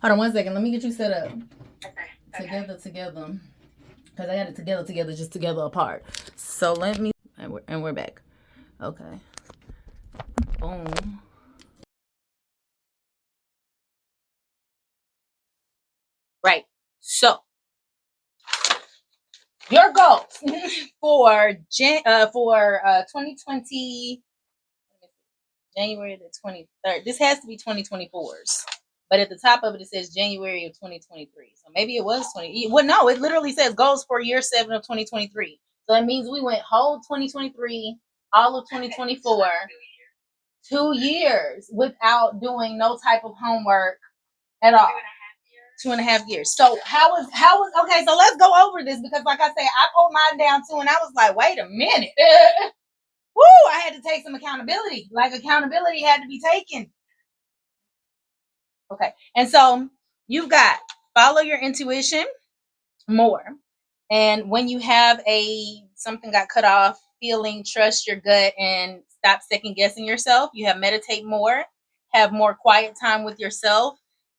Hold on 1 second. Let me get you set up. Okay. Together. Because I got it together, just together apart. So let me, and we're back. Okay. Boom. Right. So your goals for 2020 January the 23rd. This has to be 2024's. But at the top of it says January of 2023. So maybe it was 20. Well, no, it literally says goals for year 7 of 2023. So that means we went whole 2023, all of 2024, 2 years without doing no type of homework at all. 2.5 years. So how was okay, so let's go over this because like I say, I pulled mine down too and I was like, wait a minute. Woo, I had to take some accountability. Like accountability had to be taken. Okay. And so you've got follow your intuition more. And when you have something got cut off, feeling, trust your gut and stop second guessing yourself. You have meditate more, have more quiet time with yourself,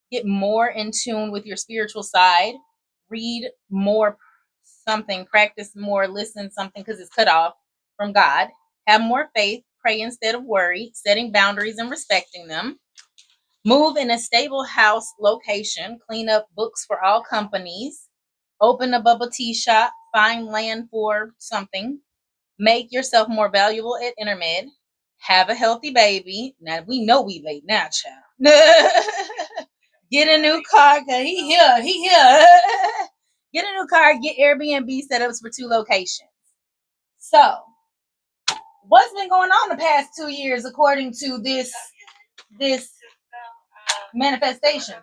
get more in tune with your spiritual side, read more something, practice more, listen something because it's cut off from God. Have more faith, pray instead of worry, setting boundaries and respecting them. Move in a stable house location, clean up books for all companies, open a bubble tea shop, find land for something, make yourself more valuable at intermed, have a healthy baby. Now we know we late now, child. Get a new car, cause he here. Get a new car, get Airbnb setups for 2 locations. So, what's been going on the past 2 years according to this manifestation?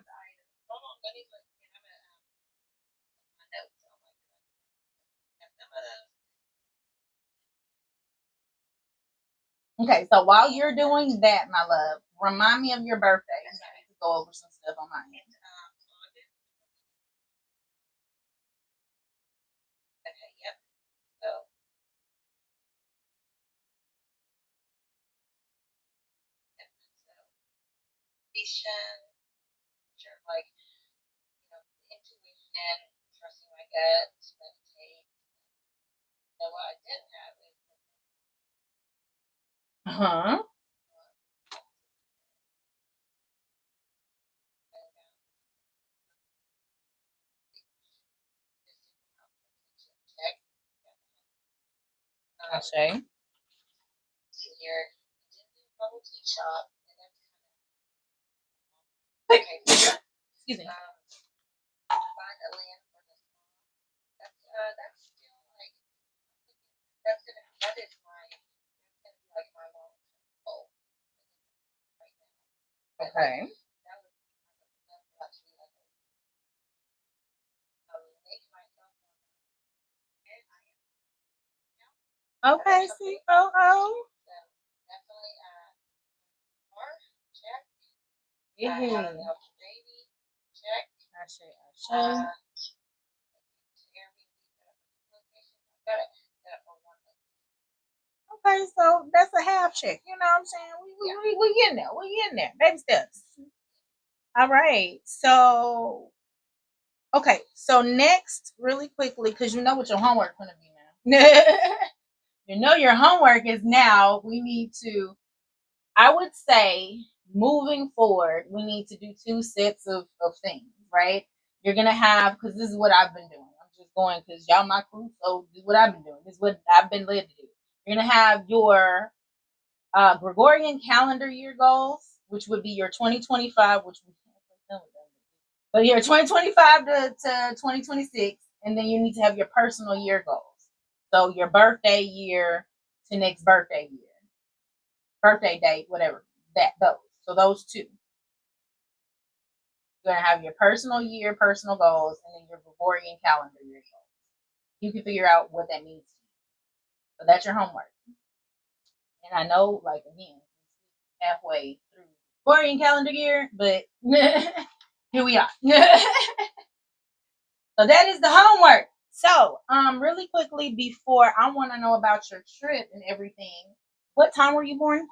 Okay, so while you're doing that, my love, remind me of your birthday. I need to go over some stuff on my end. Okay, yep. So like intuition, trusting my gut, meditate. So what I didn't have is I say here bubble tea shop. Okay, excuse me. Find a land for this. That's still like that is like my long goal right now. Okay. Okay, COO. Yeah. Ashe. Okay, so that's a half check. You know what I'm saying? We getting there. We getting there. Baby steps. All right. So, okay. So next, really quickly, because you know what your homework going to be now. You know your homework is now. We need to. I would say moving forward, we need to do 2 sets of things. Right? You're gonna have because this is what I've been doing. I'm just going because y'all my crew. So this is what I've been doing. This is what I've been led to do. You're gonna have your Gregorian calendar year goals, which would be your 2025, but your 2025 to 2026, and then you need to have your personal year goals. So your birthday year to next birthday year, birthday date, whatever that those. So those 2. You're gonna have your personal year, personal goals, and then your Gregorian calendar year goals. You can figure out what that means to you. So that's your homework. And I know, like again, halfway through Gregorian calendar year, but here we are. So that is the homework. So, really quickly before I want to know about your trip and everything. What time were you born?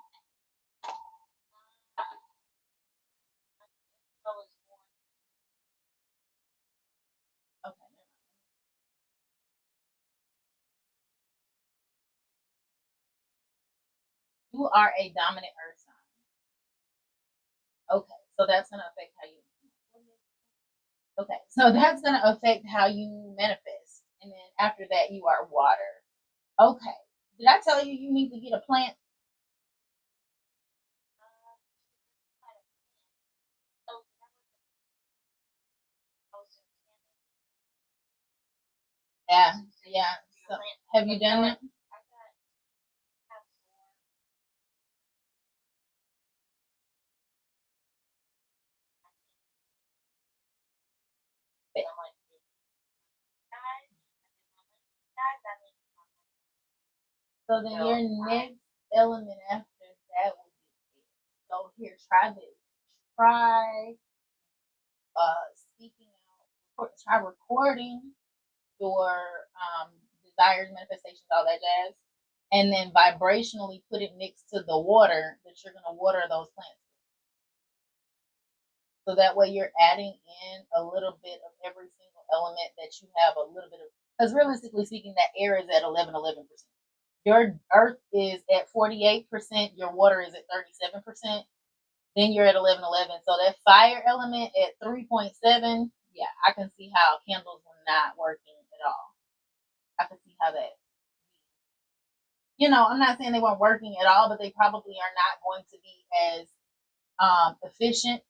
You are a dominant earth sign. Okay, so that's gonna affect how you. Okay, so that's gonna affect how you manifest, and then after that, you are water. Okay, did I tell you you need to get a plant? Yeah, yeah. So, have you done it? So then your next element after that would be air. So here, try this. Try speaking out. Try recording your desires, manifestations, all that jazz, and then vibrationally put it next to the water that you're gonna water those plants. So that way you're adding in a little bit of every single element that you have a little bit of. Because realistically speaking, that air is at 11%. Your earth is at 48%. Your water is at 37%. Then you're at 11. So that fire element at 3.7. Yeah, I can see how candles were not working at all. I can see how that. I'm not saying they weren't working at all, but they probably are not going to be as efficient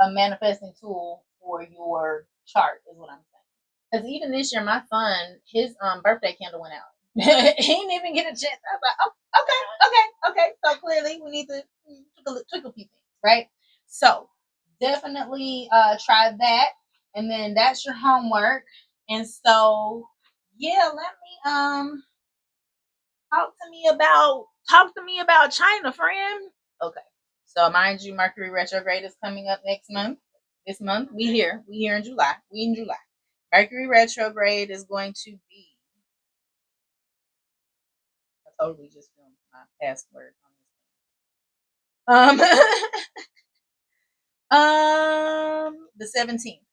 a manifesting tool for your chart, is what I'm saying. Because even this year, my son, his birthday candle went out. He didn't even get a chance. I was like, oh, okay. So clearly, we need to tweak a few things, right? So definitely try that, and then that's your homework. And so, yeah, let me talk to me about China, friend. Okay. So mind you, Mercury retrograde is coming up next month. This month, we here in July. We in July. Mercury retrograde is going to be. I totally just filmed my password on this thing. The 17th.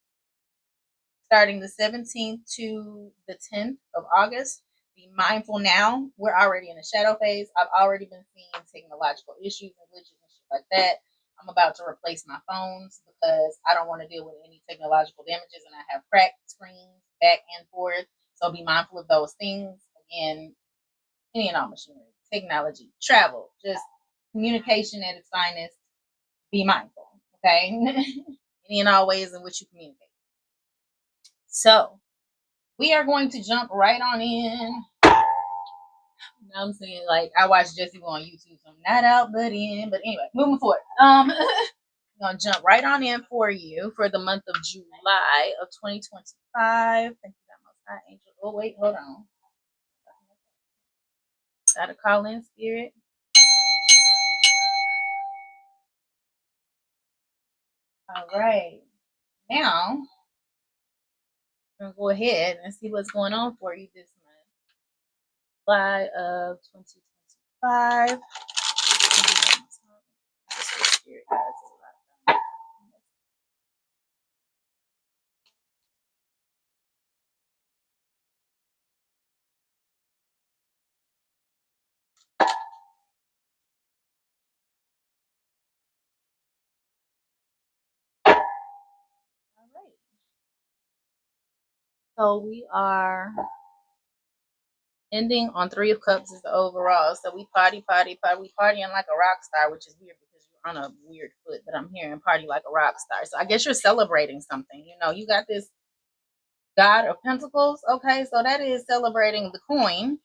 Starting the 17th to the 10th of August. Be mindful now. We're already in the shadow phase. I've already been seeing technological issues and glitches and shit like that. I'm about to replace my phones because I don't want to deal with any technological damages, and I have cracked screens back and forth. So be mindful of those things. Again, any and all machinery, technology, travel, just communication at its finest. Be mindful, okay? Any and all ways in which you communicate. So we are going to jump right on in. You know what I'm saying? Like, I watch Jesse on YouTube, so I'm not out but in. But anyway, moving forward. I'm gonna jump right on in for you for the month of July of 2025. Thank you that much, Angel. Oh wait, hold on. Gotta call in spirit. All right. Now, I'm gonna go ahead and see what's going on for you this month. July of 2025. All right. So we are ending on Three of Cups is the overall. So we party. We partying like a rock star, which is weird because you're on a weird foot, but I'm hearing party like a rock star. So I guess you're celebrating something. You got this God of Pentacles. Okay, so that is celebrating the coin.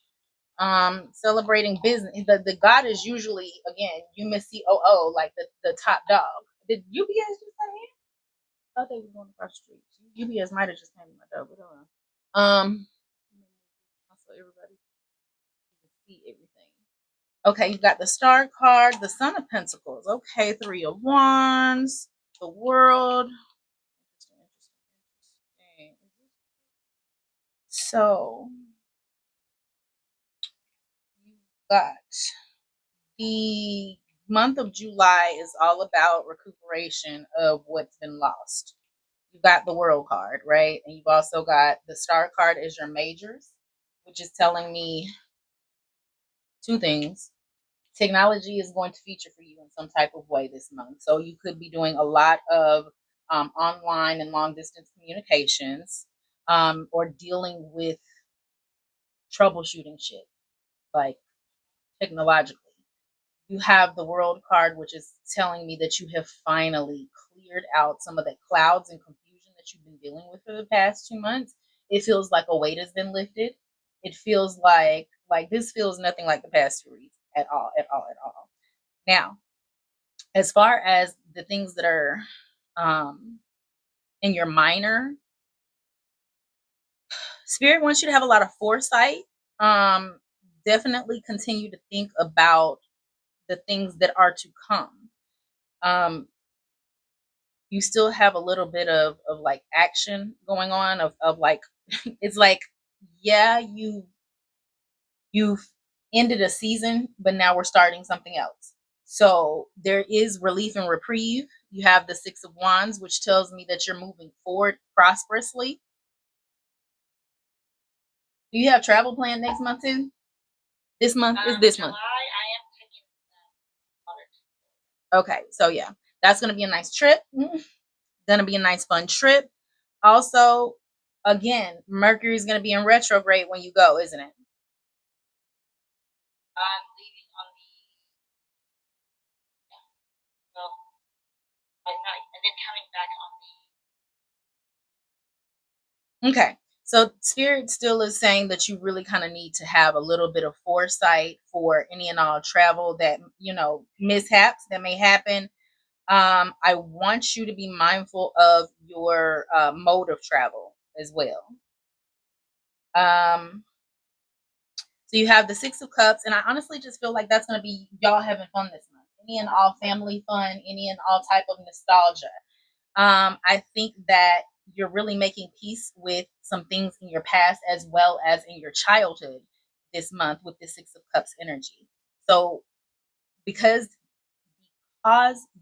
Celebrating business. The God is usually, again, UMCOO, like the top dog. Did UPS just come here? I thought they were going across the street. UPS might have just came to my door, but hold on. So everybody can see everything. Okay, you got the Star card, the Son of Pentacles. Okay, Three of Wands, the World. Interesting. So you got the month of July is all about recuperation of what's been lost. You've got the World card, right? And you've also got the Star card as your majors, which is telling me two things. Technology is going to feature for you in some type of way this month. So you could be doing a lot of online and long distance communications, or dealing with troubleshooting shit, like technologically. You have the world card, which is telling me that you have finally cleared out some of the clouds and confusion that you've been dealing with for the past 2 months. It feels like a weight has been lifted. It feels like this feels nothing like the past 2 weeks at all, at all, at all. Now, as far as the things that are um, in your minor, Spirit wants you to have a lot of foresight. Um, Definitely continue to think about the things that are to come. Um, you still have a little bit of like action going on of like it's like, yeah, you've ended a season, but now we're starting something else. So there is relief and reprieve. You have the Six of Wands, which tells me that you're moving forward prosperously. Do you have travel planned next month too? This month is this month. Okay, so yeah, that's gonna be a nice trip. Gonna be a nice fun trip. Also, again, Mercury is gonna be in retrograde when you go, isn't it? Okay. So Spirit still is saying that you really kind of need to have a little bit of foresight for any and all travel that, mishaps that may happen. I want you to be mindful of your mode of travel as well. So you have the Six of Cups, and I honestly just feel like that's going to be y'all having fun this month. Any and all family fun, any and all type of nostalgia. I think that you're really making peace with some things in your past as well as in your childhood this month with the Six of Cups energy. So because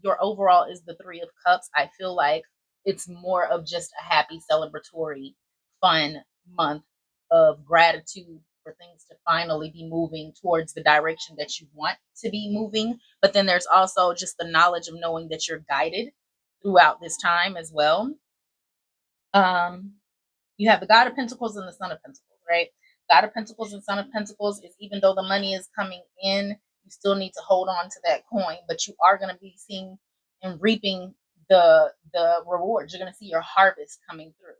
your overall is the Three of Cups, I feel like it's more of just a happy, celebratory, fun month of gratitude for things to finally be moving towards the direction that you want to be moving. But then there's also just the knowledge of knowing that you're guided throughout this time as well. Um, you have the God of Pentacles and the Son of Pentacles, right? God of Pentacles and Son of Pentacles is, even though the money is coming in, you still need to hold on to that coin, but you are going to be seeing and reaping the rewards. You're going to see your harvest coming through.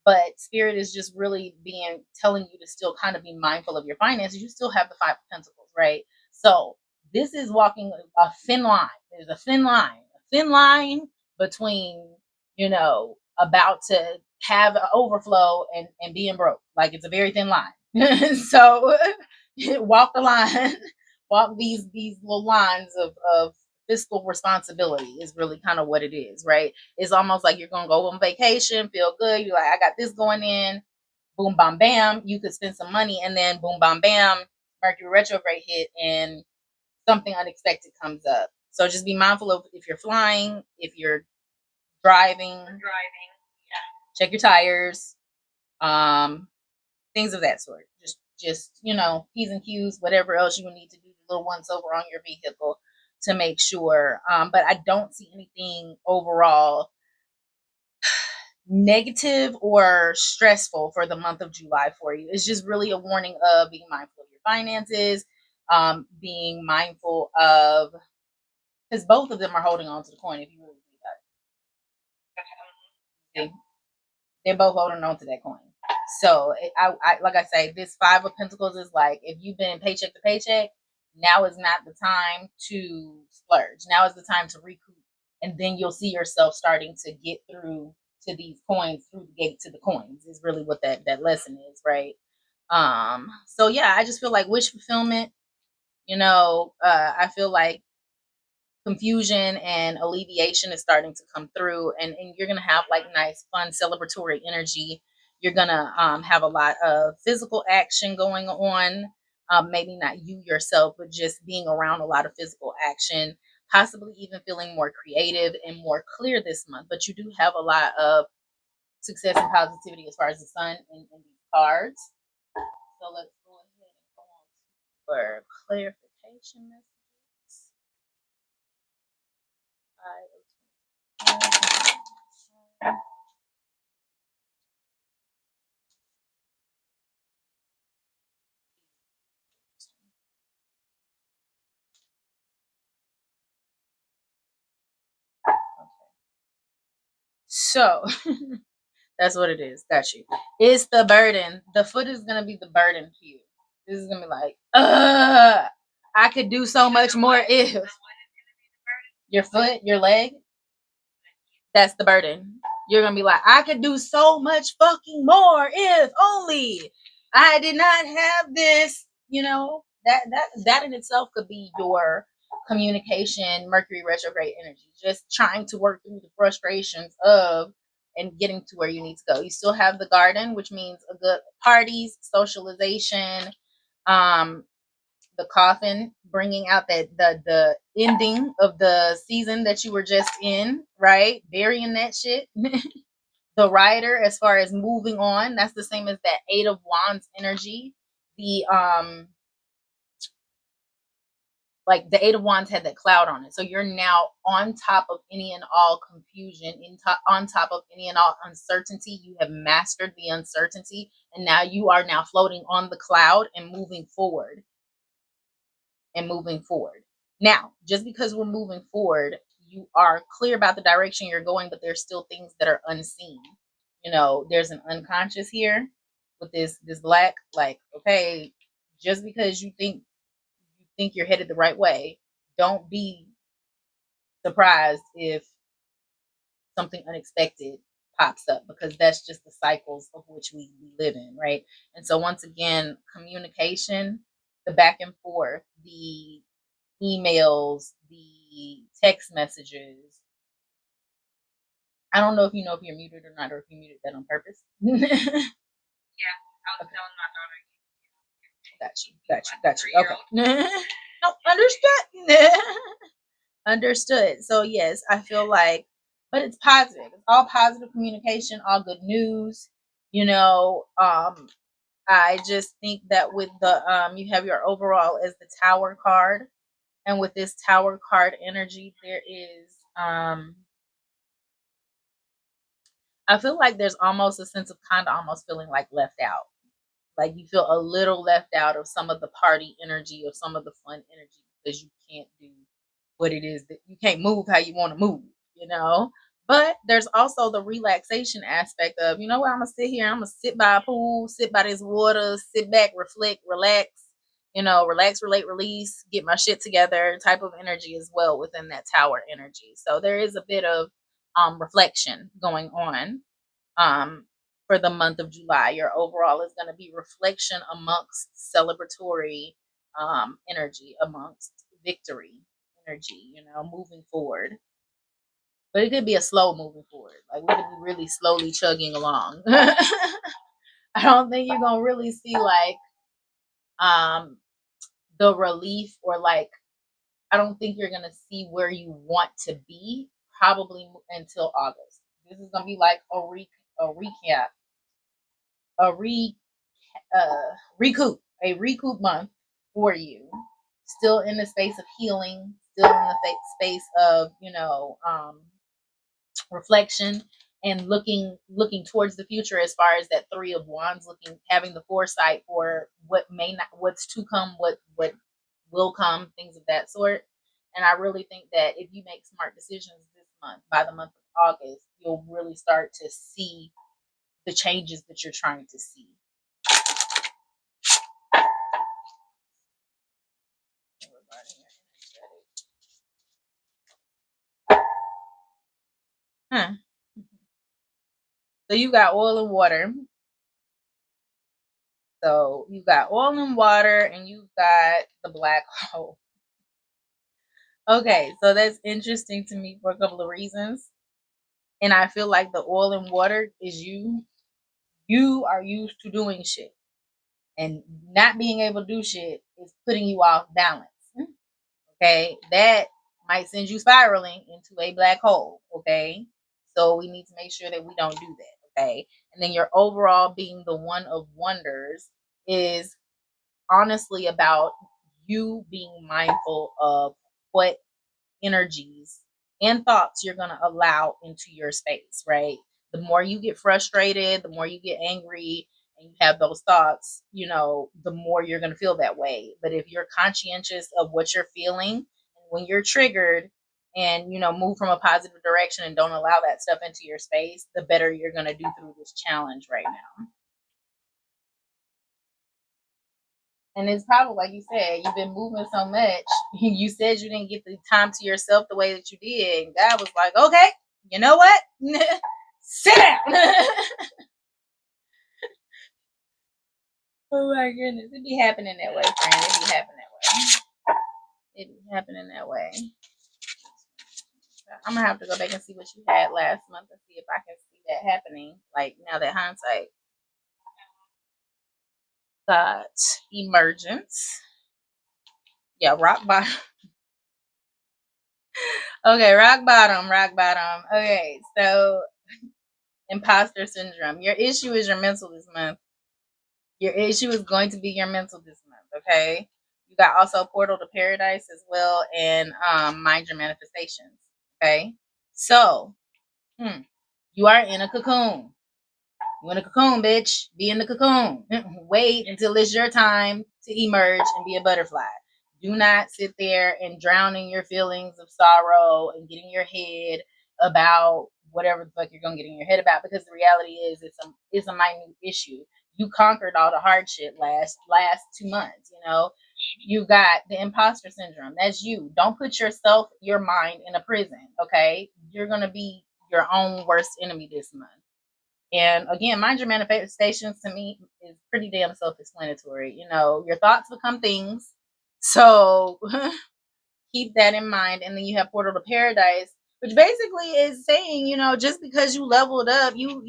But Spirit is just really telling you to still kind of be mindful of your finances. You still have the Five of Pentacles, right? So this is walking a thin line. There's a thin line between, about to have an overflow and being broke. Like, it's a very thin line. So walk the line, walk these little lines of fiscal responsibility is really kind of what it is, right? It's almost like you're gonna go on vacation, feel good. You're like, I got this going in, boom, bam, bam. You could spend some money, and then boom, bam, bam, Mercury retrograde hit, and something unexpected comes up. So just be mindful of if you're flying, if you're driving, check your tires, um, things of that sort. Just P's and Q's, whatever else you will need to do, the little once over on your vehicle to make sure. But I don't see anything overall negative or stressful for the month of July for you. It's just really a warning of being mindful of your finances, being mindful of, because both of them are holding on to the coin if you really see that. They're both holding on to that coin. So I like I say, this Five of Pentacles is like, if you've been paycheck to paycheck, now is not the time to splurge. Now is the time to recoup, and then you'll see yourself starting to get through to these coins, through the gate to the coins. Is really what that lesson is, right? So yeah, I just feel like wish fulfillment. I feel like confusion and alleviation is starting to come through, and you're gonna have like nice fun celebratory energy. You're gonna have a lot of physical action going on, maybe not you yourself, but just being around a lot of physical action, possibly even feeling more creative and more clear this month. But you do have a lot of success and positivity as far as the sun in these cards. So let's go ahead and go on for clarification. So that's what it is. Got you. It's the burden. The foot is gonna be the burden for you. This is gonna be like, I could do so much more if your foot, your leg, that's the burden. You're gonna be like, I could do so much fucking more if only I did not have this. You know, that in itself could be your communication Mercury retrograde energy. Just trying to work through the frustrations of and getting to where you need to go. You still have the garden, which means a good parties, socialization, um, the coffin, bringing out that the ending of the season that you were just in, right? Burying that shit. The rider, as far as moving on, that's the same as that Eight of Wands energy. The like the Eight of Wands had that cloud on it, so you're now on top of any and all confusion, on top of any and all uncertainty. You have mastered the uncertainty, and now you are now floating on the cloud and moving forward and moving forward. Now, just because we're moving forward, you are clear about the direction you're going, but there's still things that are unseen. You know, there's an unconscious here with this black, like, okay, just because you think you're headed the right way, don't be surprised if something unexpected pops up, because that's just the cycles of which we live in, right? And so once again, communication, the back and forth, the emails, the text messages. I don't know if you're muted or not, or if you muted that on purpose. Yeah, I was telling my daughter. Got you. Okay. No, understood. Understood. So yes, I feel like, but it's positive. It's all positive communication, all good news. You know, I just think that with the you have your overall as the Tower card, and with this Tower card energy, there is I feel like there's almost a sense of kind of almost feeling like left out. Like you feel a little left out of some of the party energy or some of the fun energy because you can't do what it is that you can't move how you want to move, you know? But there's also the relaxation aspect of, you know what, I'm gonna sit here, I'm gonna sit by a pool, sit by this water, sit back, reflect, relax, relax, relate, release, get my shit together type of energy as well within that Tower energy. So there is a bit of reflection going on for the month of July. Your overall is going to be reflection amongst celebratory energy, amongst victory energy, moving forward. But it could be a slow moving forward. Like we could be really slowly chugging along. I don't think you're going to really see like um, the relief, or like, I don't think you're going to see where you want to be probably until August. This is going to be like a recap, a re recoup month for you. Still in the space of healing, still in the space of reflection and looking towards the future, as far as that Three of Wands, looking, having the foresight for what may not, what's to come, what will come, things of that sort. And I really think that if you make smart decisions this month, by the month of August, you'll really start to see the changes that you're trying to see. Huh. So you got oil and water. So you got oil and water, and you've got the black hole. Okay, so that's interesting to me for a couple of reasons. And I feel like the oil and water is you. You are used to doing shit. And not being able to do shit is putting you off balance. Okay, that might send you spiraling into a black hole. Okay, so we need to make sure that we don't do that. Okay, and then your overall being the one of wonders is honestly about you being mindful of what energies and thoughts you're going to allow into your space, right? The more you get frustrated, the more you get angry, and you have those thoughts, the more you're going to feel that way. But if you're conscientious of what you're feeling, and when you're triggered and move from a positive direction and don't allow that stuff into your space, the better you're going to do through this challenge right now. And it's probably like you said, you've been moving so much. You said you didn't get the time to yourself the way that you did. And God was like, okay, you know what? Sit down. Oh my goodness. It be happening that way, friend. It be happening that way. It be happening that way. I'm gonna have to go back and see what you had last month and see if I can see that happening. Like now that hindsight got emergence. Yeah, rock bottom. Okay, rock bottom, rock bottom. Okay, so imposter syndrome. Your issue is your mental this month. Your issue is going to be your mental this month, okay? You got also portal to paradise as well, and mind your manifestations, okay? So, you are in a cocoon. You in a cocoon, bitch. Be in the cocoon. Wait until it's your time to emerge and be a butterfly. Do not sit there and drown in your feelings of sorrow and get in your head about whatever the fuck you're gonna get in your head about, because the reality is it's a minute issue. You conquered all the hard shit last 2 months, You got the imposter syndrome. That's you. Don't put your mind in a prison, okay? You're gonna be your own worst enemy this month. And again, mind your manifestations to me is pretty damn self-explanatory. Your thoughts become things. So keep that in mind. And then you have portal to paradise, which basically is saying, just because you leveled up, you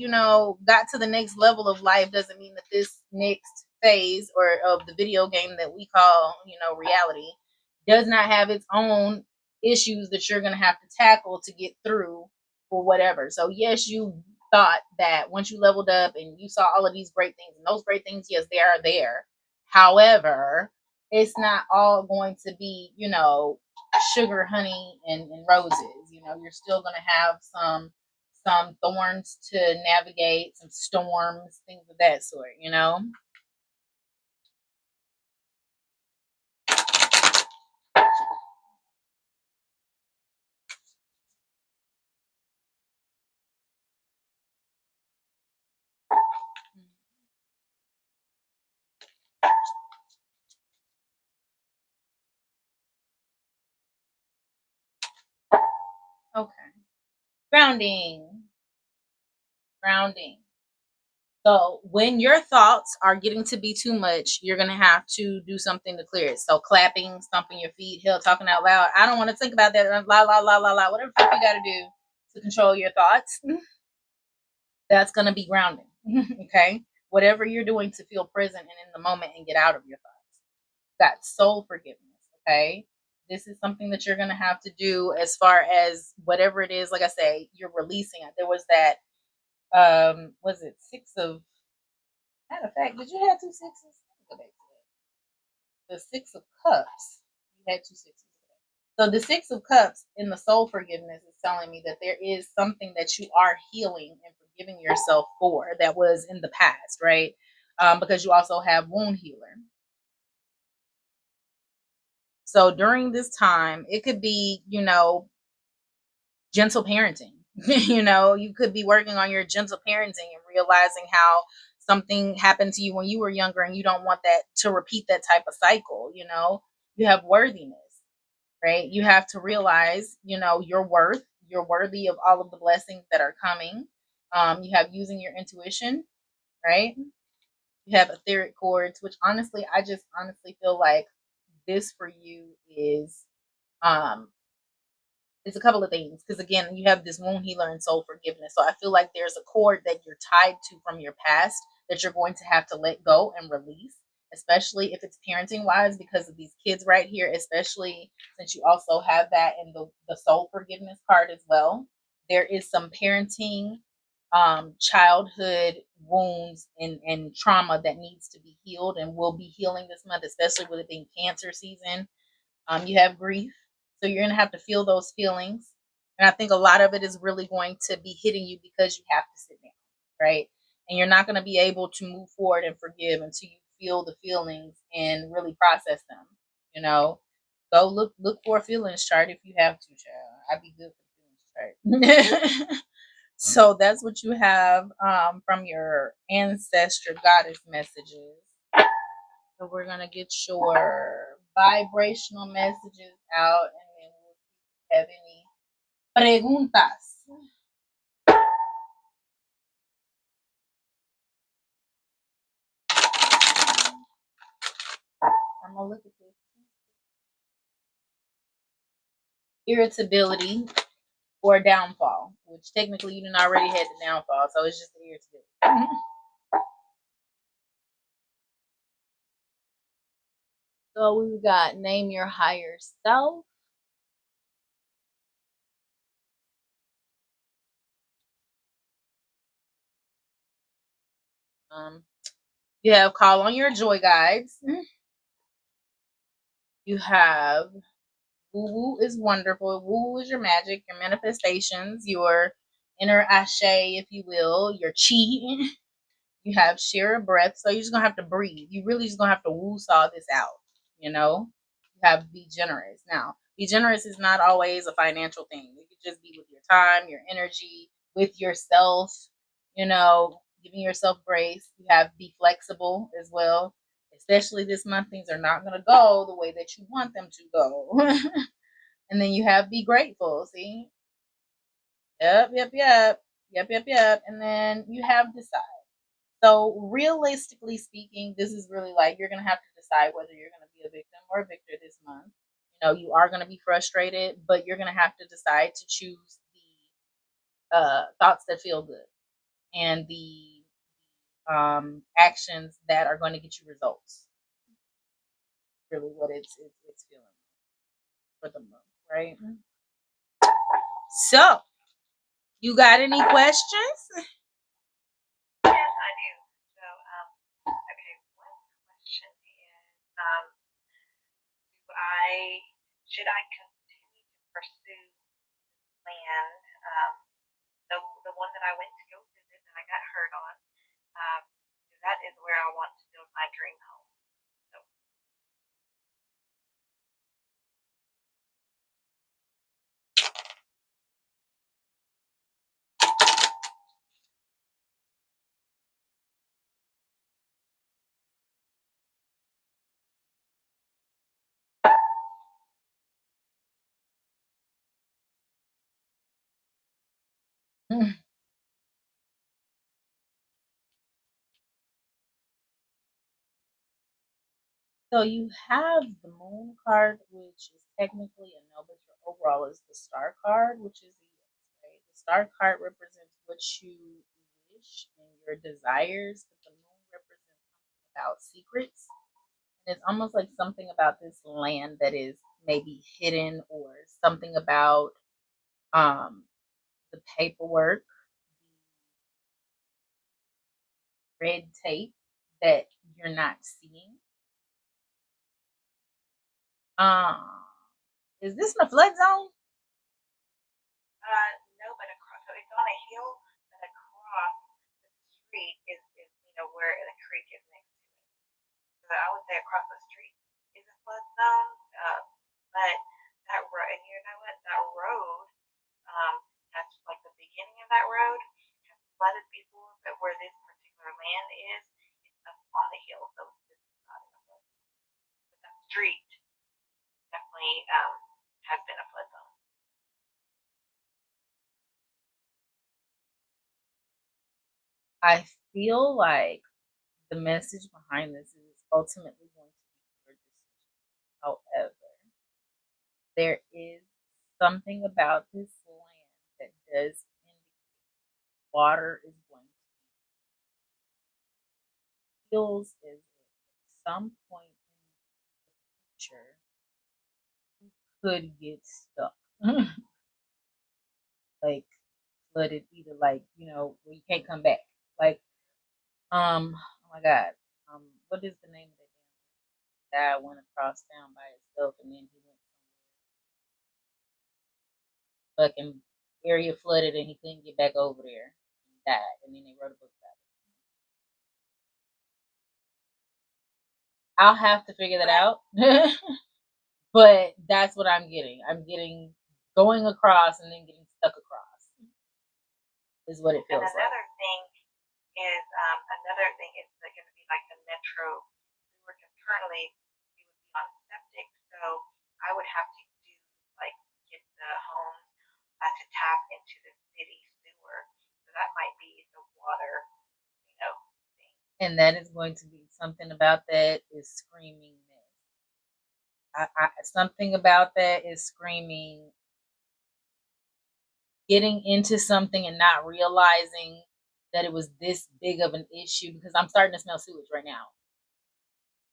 got to the next level of life doesn't mean that this next phase or of the video game that we call, reality does not have its own issues that you're going to have to tackle to get through or whatever. So yes, you thought that once you leveled up and you saw all of these great things, and those great things, yes, they are there. However, it's not all going to be, sugar, honey, and roses. You're still going to have some thorns to navigate, some storms, things of that sort. Okay. Grounding. Grounding. So when your thoughts are getting to be too much, you're gonna have to do something to clear it. So clapping, stomping your feet, hell, talking out loud. I don't want to think about that. La la la la la. Whatever you got to do to control your thoughts, that's gonna be grounding. Okay. Whatever you're doing to feel present and in the moment and get out of your thoughts. Got soul forgiveness. Okay. This is something that you're gonna have to do as far as whatever it is. Like I say, you're releasing it. There was that. Was it six of Matter of fact, did you have two sixes? Go back to that. The Six of Cups. You had two sixes. So the Six of Cups in the soul forgiveness is telling me that there is something that you are healing and forgiving yourself for that was in the past, right? Because you also have wound healer. So during this time, it could be, gentle parenting. You could be working on your gentle parenting and realizing how something happened to you when you were younger and you don't want that to repeat that type of cycle. You have worthiness, right? You have to realize, your worth. You're worthy of all of the blessings that are coming. You have using your intuition, right? You have etheric chords, which honestly, I just honestly feel like this for you is um it's a couple of things, because again, you have this wound healer and soul forgiveness. So I feel like there's a cord that you're tied to from your past that you're going to have to let go and release, especially if it's parenting wise, because of these kids right here, especially since you also have that in the soul forgiveness card as well. There is some parenting, childhood wounds and trauma that needs to be healed and will be healing this month, especially with it being cancer season. You have grief, so you're going to have to feel those feelings. And I think a lot of it is really going to be hitting you because you have to sit down, right? And you're not going to be able to move forward and forgive until you feel the feelings and really process them. Go look for a feelings chart if you have to, child. I'd be good for feeling straight. So that's what you have from your ancestor goddess messages. So we're gonna get your vibrational messages out, and then we'll have any preguntas. I'm gonna look at this. Irritability or downfall, which technically you didn't already had the downfall, so it's just the irritability. So we've got name your higher self. Um, you have call on your joy guides. You have woo woo is wonderful. Woo woo is your magic, your manifestations, your inner ashe, if you will, your chi. You have share a breath, so you're just gonna have to breathe. You really just gonna have to woo saw this out. You know, you have to be generous. Now, be generous is not always a financial thing. It could just be with your time, your energy, with yourself. You know, giving yourself grace. You have be flexible as well. Especially this month, things are not gonna go the way that you want them to go. And then you have be grateful. See, yep. And then you have decide. So realistically speaking, this is really like you're gonna have to decide whether you're gonna be a victim or a victor this month. You know, you are gonna be frustrated, but you're gonna have to decide to choose the thoughts that feel good and the actions that are going to get you results. Really, what it's feeling for the month, right? So, you got any questions? Yes, I do. So, okay, one question is, do I should I continue to pursue land? The one that I went to go visit and I got hurt on. Um, that is where I want to build my dream home. So, So you have the moon card, which is technically a no, but your overall is the star card, which is the yes, right? The star card represents what you wish and your desires, but the moon represents something about secrets. And it's almost like something about this land that is maybe hidden, or something about um the paperwork, the red tape that you're not seeing. Um, is this in a flood zone? no, but across, so it's on a hill, but across the street is where the creek is next to it. So I would say across the street is a flood zone. But that road, and you know what, that road has like the beginning of that road has flooded before, but where this particular land is, it's up on the hill, so it's not in a flood zone. But that street definitely has been a flood zone. I feel like the message behind this is ultimately going to be your decision. However, there is something about this land that does indicate water is going to feels as if at some point in the future you could get stuck. Like flooded, either like, where you can't come back. Like, oh my god. What is the name of the guy went across town by himself, and then he went fucking area flooded and he couldn't get back over there. He died, and then they wrote a book about it. I'll have to figure that out. But that's what I'm getting. I'm getting going across and then getting stuck across is what it feels and like. another thing is going to be like the metro sewer, because currently you would be on septic, so I would have to do like get the home to tap into the city sewer. So that might be the water, thing. And that is going to be something about that is screaming miss. Something about that is screaming getting into something and not realizing that it was this big of an issue, because I'm starting to smell sewage right now.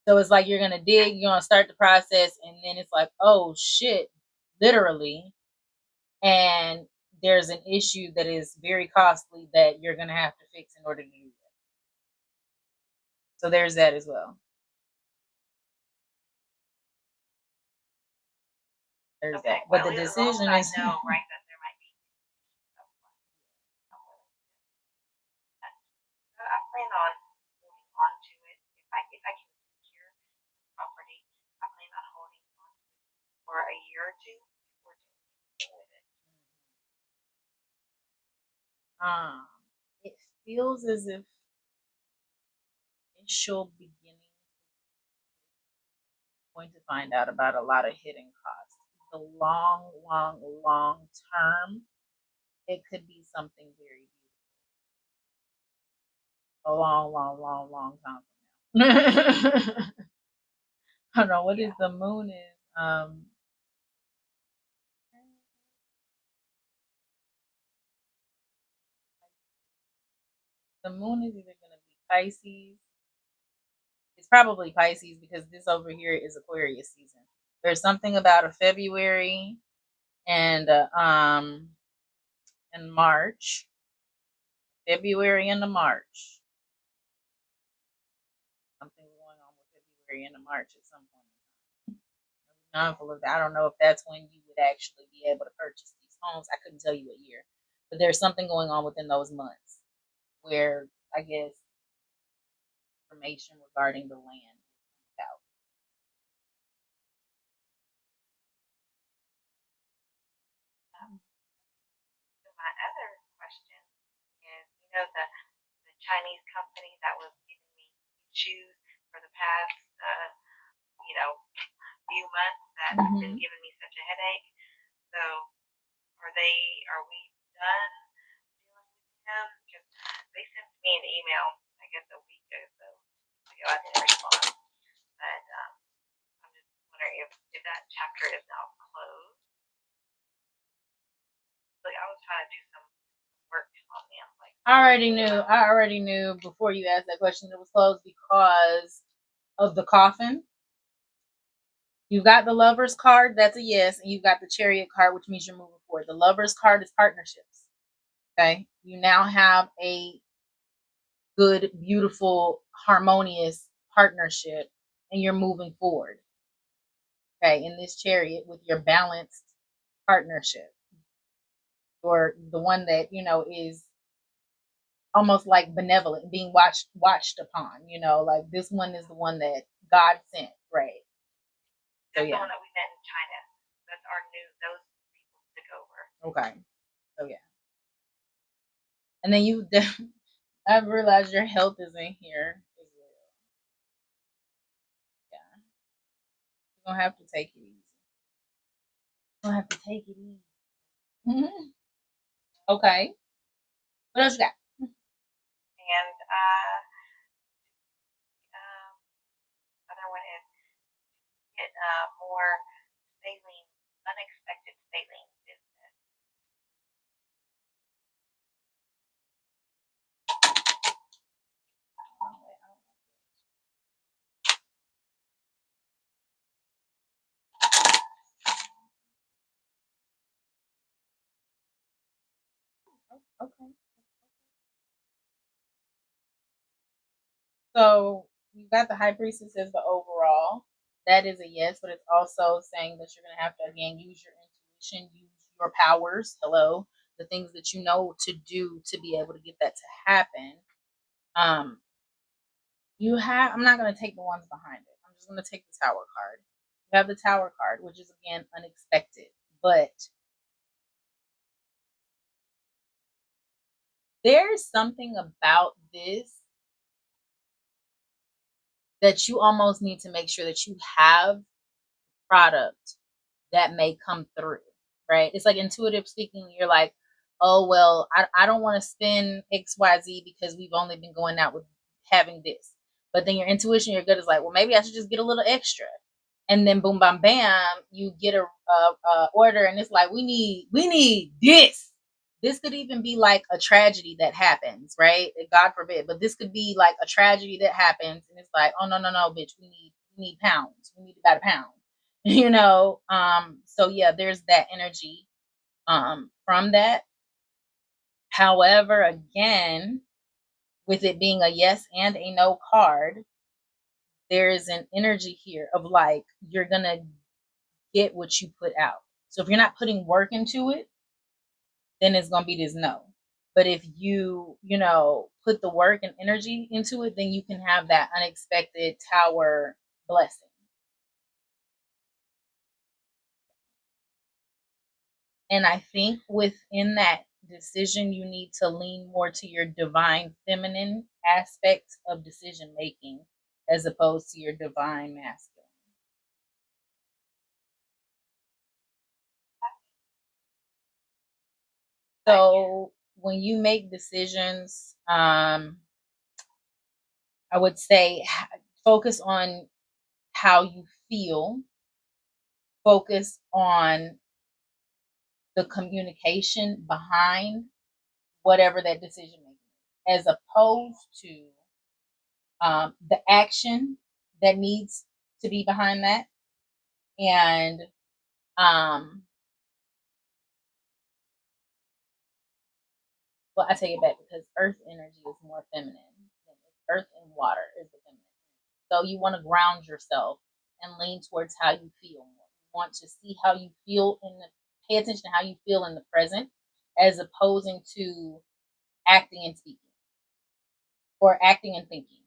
So it's like you're going to dig, you're going to start the process, and then it's like, oh shit, literally. And there's an issue that is very costly that you're going to have to fix in order to do that. So there's that as well. There's Okay, that. But well, the as long decision as is I know, right, that there might be. I plan on holding on to it if I can secure property. I plan on holding on to it for a year or two before doing anything with it. it feels as if initial beginning going to find out about a lot of hidden costs. The long term, it could be something very beautiful. A long time from now. I don't know what is the moon is. The moon is either going to be Pisces. It's probably Pisces because this over here is Aquarius season. There's something about a February and in March, February into March. Something going on with February into March at some point. Mindful of that. I don't know if that's when you would actually be able to purchase these homes. I couldn't tell you what year, but there's something going on within those months where I guess information regarding the land out. So my other question is, the Chinese company that was giving me shoes for the past, few months that have been giving me such a headache. So are we done dealing with them? Because they sent me an email, I guess a week or so ago. I didn't respond, but I'm just wondering if that chapter is now closed. Like I was trying to do some work on them. Like I already knew before you asked that question it was closed because of the coffin. You've got the lover's card, that's a yes, and you've got the chariot card, which means you're moving forward. The lover's card is partnerships. Okay. You now have a good, beautiful, harmonious partnership, and you're moving forward. Okay. In this chariot with your balanced partnership, or the one that, is almost like benevolent, being watched upon, like this one is the one that God sent, right? that's the one that we met in China. That's those people took over. Okay. So yeah. And then I've realized your health is in here as well. Yeah. You're gonna have to take it easy. You're gonna have to take it easy. Okay. What else you got? And other one is get more saline, unexpected saline business. Okay. So you got the high priestess as the overall. That is a yes, but it's also saying that you're gonna have to again use your intuition, use your powers. Hello, the things that you know to do to be able to get that to happen. Um, you have. I'm not gonna take the ones behind it. I'm just gonna take the tower card. You have the tower card, which is again unexpected, but there's something about this that you almost need to make sure that you have product that may come through, right? It's like intuitive speaking, you're like, oh, well, I don't want to spend XYZ because we've only been going out with having this. But then your intuition, your gut is like, well, maybe I should just get a little extra. And then boom, bam, bam, you get a order, and it's like, we need this. This could even be like a tragedy that happens, right? God forbid, but this could be like a tragedy that happens, and it's like, oh no, bitch, we need pounds. We need about a pound. So yeah, there's that energy from that. However, again, with it being a yes and a no card, there is an energy here of like you're gonna get what you put out. So if you're not putting work into it, then it's gonna be this no. But if you put the work and energy into it, then you can have that unexpected tower blessing. And I think within that decision, you need to lean more to your divine feminine aspect of decision making as opposed to your divine masculine. So when you make decisions, I would say focus on how you feel, focus on the communication behind whatever that decision making is, as opposed to the action that needs to be behind that. And um, well, I take it back because earth energy is more feminine. Earth and water is the feminine. So you want to ground yourself and lean towards how you feel more. You want to see how you feel pay attention to how you feel in the present as opposing to acting and speaking or acting and thinking,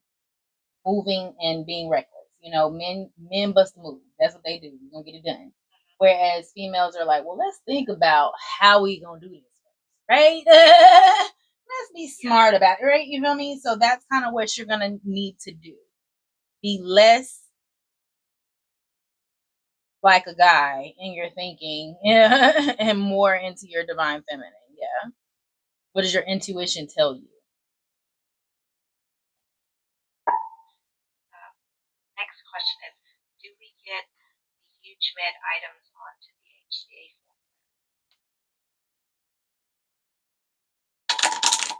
moving and being reckless. Men bust a move. That's what they do. You're gonna get it done. Whereas females are like, well, let's think about how we gonna do this first, right? Let's be smart about it, right? You feel me? So that's kind of what you're gonna need to do. Be less like a guy in your thinking, and more into your divine feminine. Yeah. What does your intuition tell you? Next question is, do we get the huge med items onto the HCA form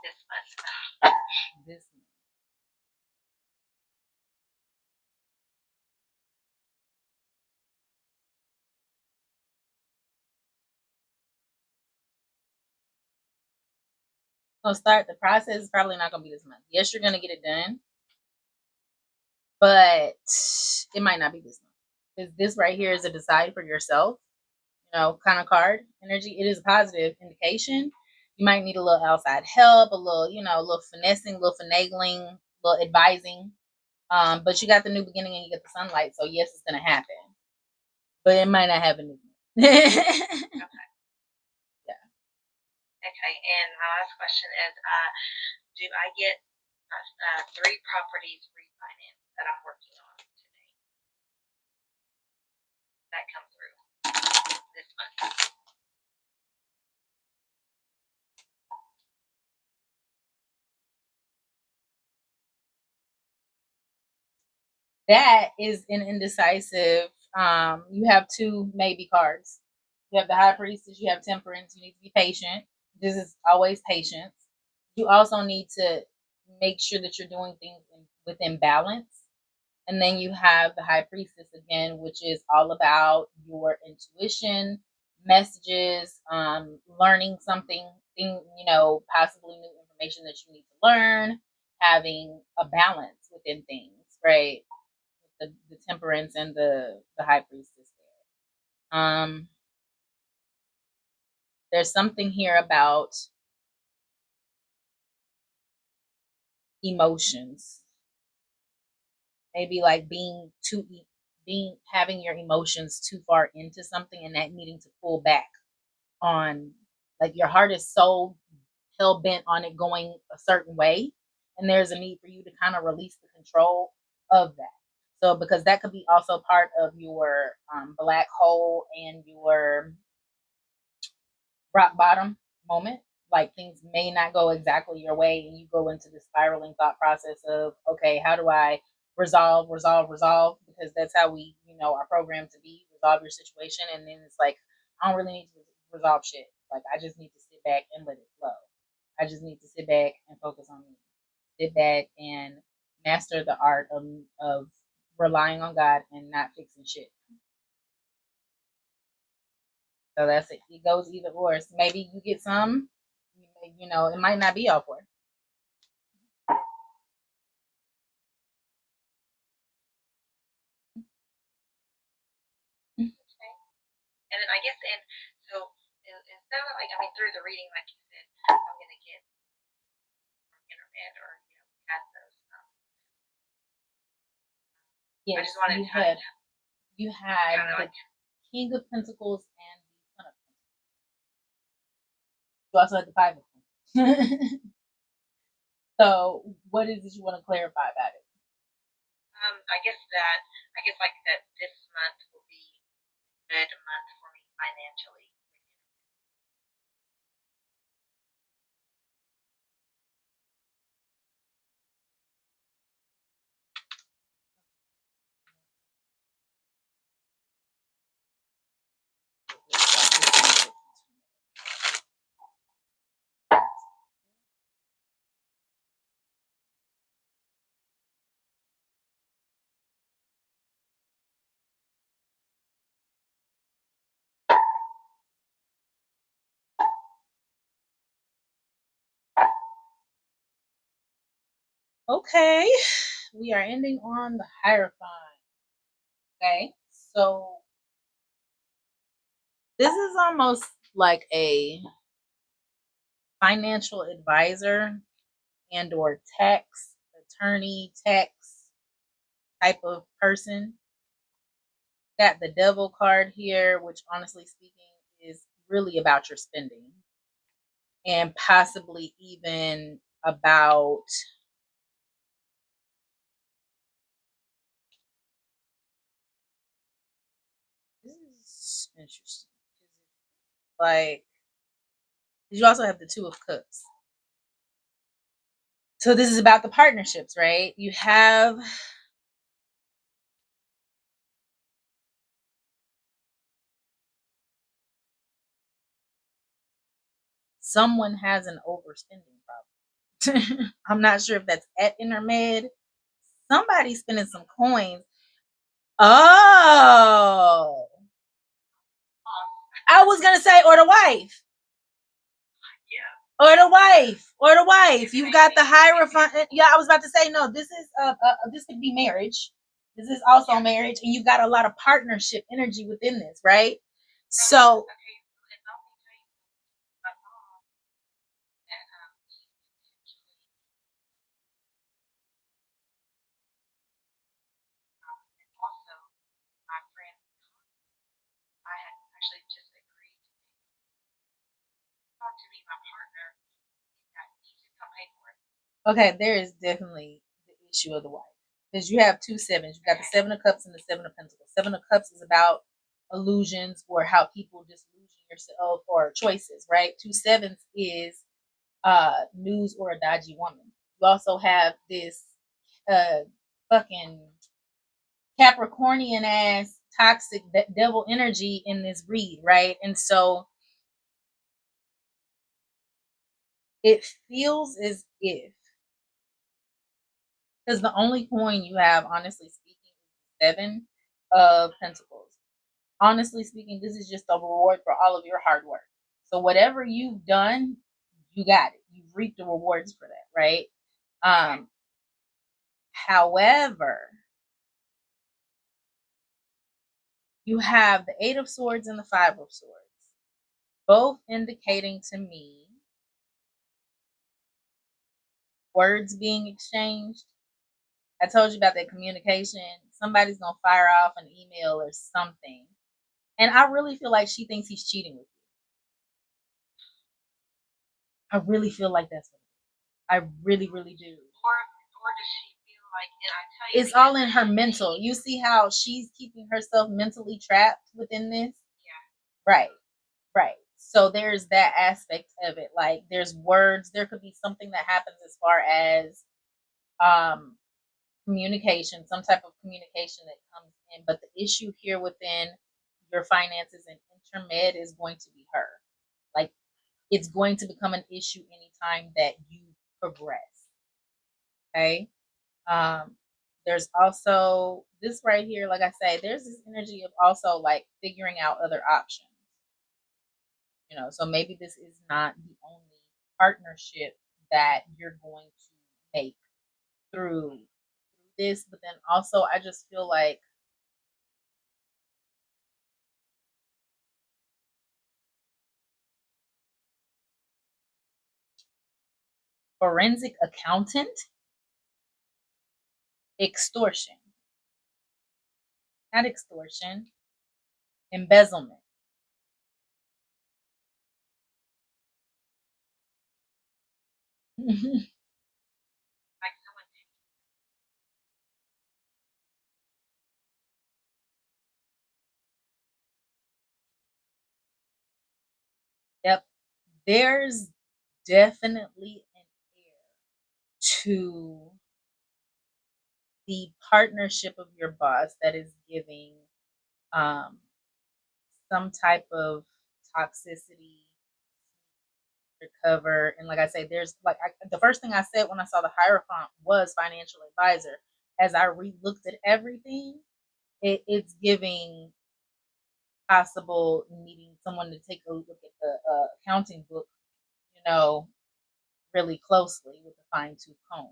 this month? This gonna start the process is probably not gonna be this month. Yes, you're gonna get it done, but it might not be this month. Because this right here is a decide for yourself, kind of card energy. It is a positive indication. You might need a little outside help, a little finessing, a little finagling, a little advising. But you got the new beginning and you get the sunlight, so yes, it's gonna happen. But it might not happen. Okay. Yeah. Okay, and my last question is, do I get 3 properties refinanced that I'm working on today? That come through this month. That is an indecisive. You have two maybe cards. You have the high priestess, you have temperance. You need to be patient. This is always patience. You also need to make sure that you're doing things within balance. And then you have the high priestess again, which is all about your intuition, messages, learning something, possibly new information that you need to learn, having a balance within things, right? The temperance and the high priestess there. There's something here about emotions, maybe like being having your emotions too far into something and that needing to pull back on, like, your heart is so hell bent on it going a certain way, and there's a need for you to kind of release the control of that. So because that could be also part of your black hole and your rock bottom moment. Like things may not go exactly your way, and you go into the spiraling thought process of, okay, how do I resolve? Because that's how we, are programmed to be. Resolve your situation, and then it's like, I don't really need to resolve shit. Like I just need to sit back and let it flow. I just need to sit back and focus on me. Sit back and master the art of relying on God and not fixing shit. So that's it. It goes either or. So maybe you get some, it might not be all for. Okay. And then I guess, and so it sounded like, I mean, through the reading, like you said, I'm going to get from internet or, past those. I Yes, just wanted to you had kind of the like, King of Pentacles and the Son of Pentacles. You also had the Five of Pentacles. So, what is it you want to clarify about it? I guess like that this month will be a good month for me financially. Okay, we are ending on the Hierophant. Okay, so this is almost like a financial advisor and or tax attorney, tax type of person. Got the devil card here, which honestly speaking is really about your spending and possibly even about this is interesting. Like you also have the Two of Cups. So this is about the partnerships, right? You have someone has an overspending problem. I'm not sure if that's at intermed. Somebody's spending some coins. Oh, I was gonna say, or the wife. Yeah. Or the wife, or the wife. You've got the Hierophant. Yeah, I was about to say no. This is this could be marriage. This is also marriage, and you've got a lot of partnership energy within this, right? So Also, my friend, I had actually just agreed to be my partner. That needs to come pay for it. okay, there is definitely the issue of the wife because you have two sevens. You got the Seven of Cups and the Seven of Pentacles. Seven of Cups is about illusions or how people disillusion yourself or choices, right? Two sevens is news or a dodgy woman. You also have this fucking Capricornian ass toxic devil energy in this read, right? And so it feels as if because the only coin you have, honestly speaking, is 7 of Pentacles. Honestly speaking, this is just a reward for all of your hard work. So whatever you've done, you got it. You've reaped the rewards for that, right? However, you have the Eight of Swords and the Five of Swords, both indicating to me words being exchanged. I told you about that communication. Somebody's gonna fire off an email or something. And I really feel like she thinks he's cheating with you. I really feel like that's what I really, really do. Or does she feel like, and I tell you, It's all in her mental. You see how she's keeping herself mentally trapped within this? yeah, Right. Right. So there's that aspect of it. Like there's words, there could be something that happens as far as um communication, some type of communication that comes in. But the issue here within your finances and intermed is going to be her. Like it's going to become an issue anytime that you progress. Okay. Um, there's also this right here, like I say, there's this energy of also like figuring out other options. You know, so maybe this is not the only partnership that you're going to make through this, but then also I just feel like forensic accountant, extortion, not extortion, embezzlement. like someone. Yep, there's definitely an air to the partnership of your boss that is giving um, some type of toxicity recover. And like I say, there's like the first thing I said when I saw the Hierophant was financial advisor. As I re-looked at everything, it's giving possible needing someone to take a look at the accounting book, you know, really closely with a fine tooth comb.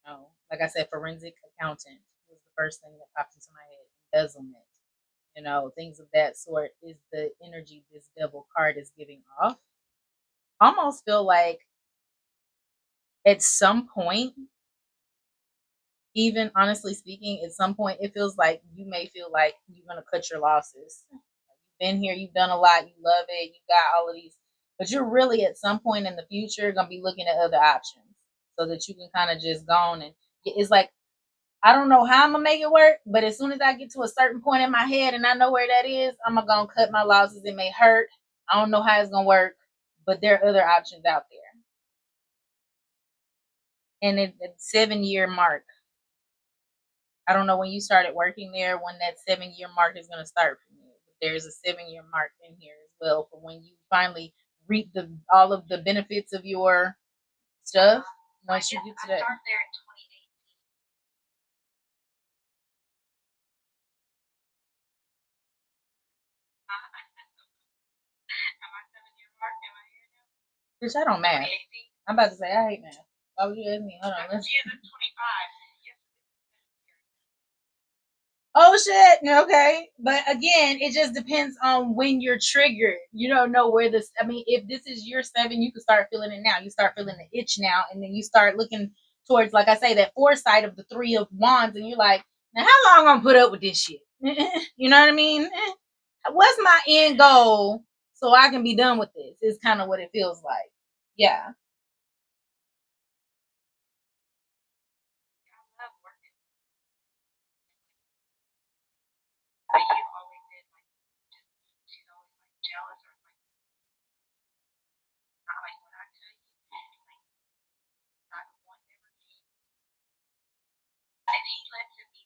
You know, like I said, forensic accountant was the first thing that popped into my head. Embezzlement, you know, things of that sort is the energy this devil card is giving off. Almost feel like at some point, even honestly speaking, at some point, it feels like you may feel like you're going to cut your losses. You've been here, you've done a lot, you love it, you got all of these, but you're really at some point in the future going to be looking at other options so that you can kind of just go on and it's like, I don't know how I'm gonna make it work, but as soon as I get to a certain point in my head and I know where that is, I'm gonna cut my losses. It may hurt. I don't know how it's gonna work, but there are other options out there. And it's 7 year mark. I don't know when you started working there, when that 7 year mark is going to start for you. But there's a 7 year mark in here as well for when you finally reap the all of the benefits of your stuff. Once you get to that, I started there in 2018. Am I 7 year mark? Am I here now? which I don't math. 2018. I'm about to say I hate math. Why would you ask me? Hold on, let's. Yeah, that's 25. Yes. Oh shit. Okay. But again, it just depends on when you're triggered. You don't know where this I mean, if this is year 7, you can start feeling it now. You start feeling the itch now, and then you start looking towards, like I say, that foresight of the 3 of Wands, and you're like, now how long I'm gonna put up with this shit? You know what I mean? What's my end goal so I can be done with this? Is kind of what it feels like. Yeah. I love working. But you always did like just she's always like jealous or like not like what I tell you, like not one never came. And he lets it be